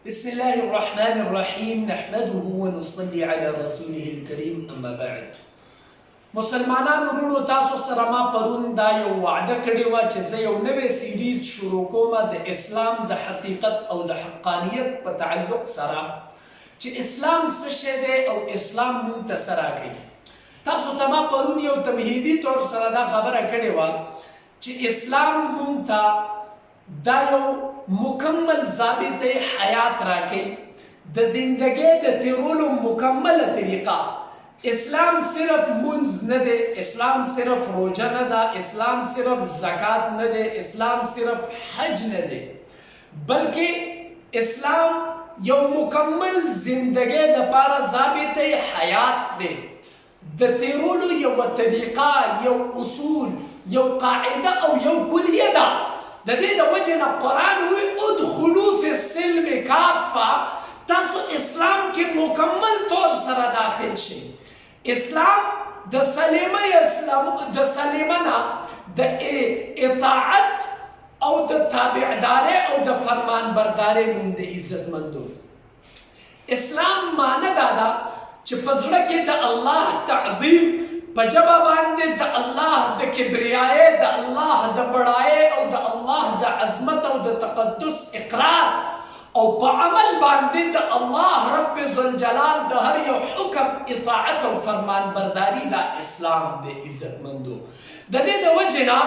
بسم الله الرحمن الرحیم نحمده ونصلي على رسوله الكريم اما بعد. مسلمانانو ورونو تاسو سره ما پرون دا یو وعده کړې وه چې زه یو نوی سیریز شروع کوم د اسلام د حقیقت او د حقانیت په تعلق سره چې اسلام څه شی دی او اسلام موږ ته څه راکوي. تاسو ته ما پرون یو تمهیدي طور سره دا خبره کړې وه چې اسلام موږ ته دا یو مکمل ضابط حیات راکوي، د زندګۍ د تیرولو مکمله طریقه. اسلام صرف منځ نه دی، اسلام صرف روژه نه ده، اسلام صرف زکات نه دی، اسلام صرف حج نه دی، بلکې اسلام یو مکمل زندګۍ دپاره ضابط حیات دی. د تیرولو یو طریقه، یو اصول، یو قاعده او یو کلیه ده. د دې د وجې نه قرآن وایي ادخلوا فی السلم کافه، تاسو اسلام کې مکمل طور سره داخل شئ. اسلام د سلیمه نه د اطاعت او د تابعدارۍ او د فرمانبردارۍ نوم د عزتمندو. اسلام معنی دا ده چې په زړه کې د الله تعظیم، په ژبه باندې د الله د کبریایۍ، د الله د بړایۍ او د الله د عظمت او د تقدس اقرار، او په عمل باندې د الله رب ذوالجلال د هر یو حکم اطاعت او فرمانبرداري دا اسلام د عزتمندو. د دې د وجې نه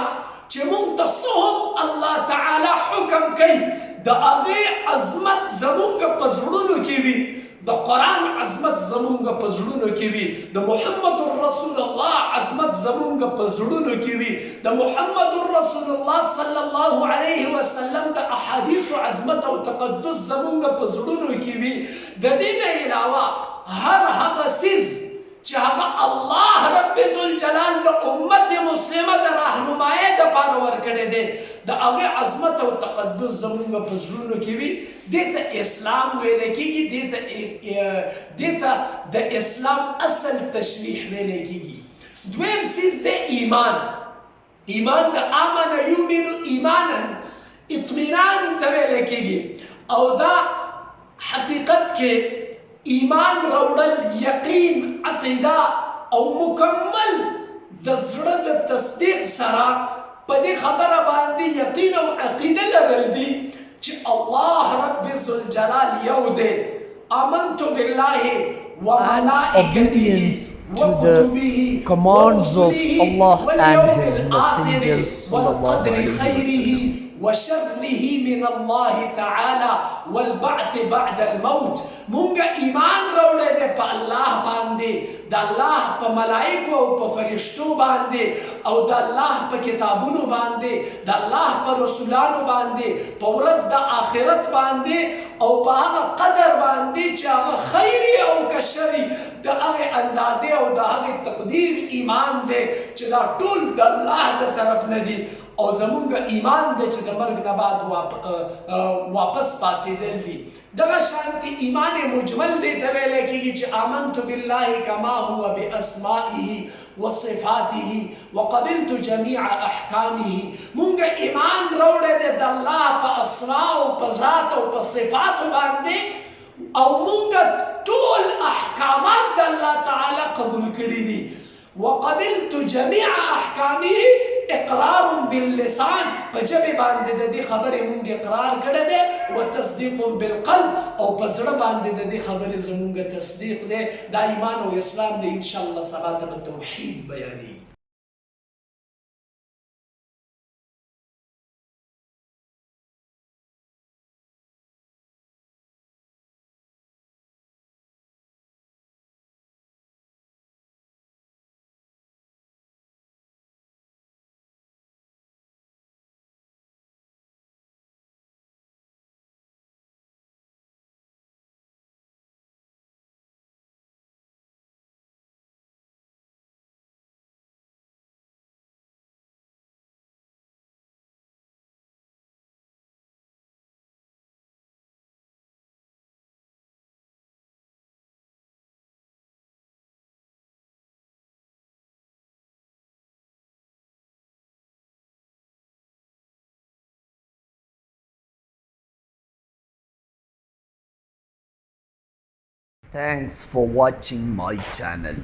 چې موږ ته څه هم الله تعالی حکم کوي، د هغې عظمت زموږ په زړونو کې وي، د قرآن عظمت زمونږ په زړونو کې وي، د محمد رسول الله عظمت زمونږ په زړونو کې وي، د محمد رسول الله صلی الله علیه وسلم د احادیثو عظمت او تقدس زمونږ په زړونو کې وي. د دې نه علاوه هر هغه څیز چې هغه الله رب ذوالجلال د امت مسلمه د راهنمایۍ دپاره ورکړی دی، د هغې عظمت او تقدس زمونږ په زړونو کې وي. دې ته اسلام ویلی کېږي، دې ته د اسلام اصل تشریح ویلی کېږي. دویم څیز دی ایمان. ایمان د آمن یؤمن ایمانا اطمینان ته ویلی کېږي، او دا حقیقت کې ایمان راوړل، یقین، عقیده او مکمل د زړه د تصدیق سره په دې خبره باندې یقین او عقیده لرل دي چې الله رب ذوالجلال یو دی. آمنت بالله obedience to the commands of Allah and His messengers sallallahu alaihi wasallam. وشره من الله تعالى والبعث بعد الموت. مونږ ایمان راوړی دی په الله باندې، د الله په ملائکو او په فرشتو باندې، او د الله په کتابونو باندې، د الله په رسولانو باندې، په ورځ د آخرت باندې، او په هغه قدر باندې چې هغه خیري او که شري د هغې اندازې او د هغې تقدیر ایمان دی چې دا ټول د الله د طرف نه دي. او زمونږ ایمان دی چې د مرګ نه بعد واپس پاسېدل دي. دغه شانتې ایمان مجمل دی ته ویلی کېږي چې آمنت بالله کما هو باسمائه وصفاته وقبلت جمیع احکامه. مونږ ایمان راوړی دی د الله په اسماء او په ذات او په صفاتو باندې، او مونږ ټول احکامات د الله تعالی قبول کړي دي. وقبلت جميع احکامه اقرار باللسان، په ژبې باندې د دې خبرې مونږ اقرار کړی دی، و تصدیق بالقلب، او په زړه باندې د دې خبرې زمونږ تصدیق دی. دا ایمان او اسلام دی. انشاءالله سبا ته به توحید بیانېږي. Thanks for watching my channel.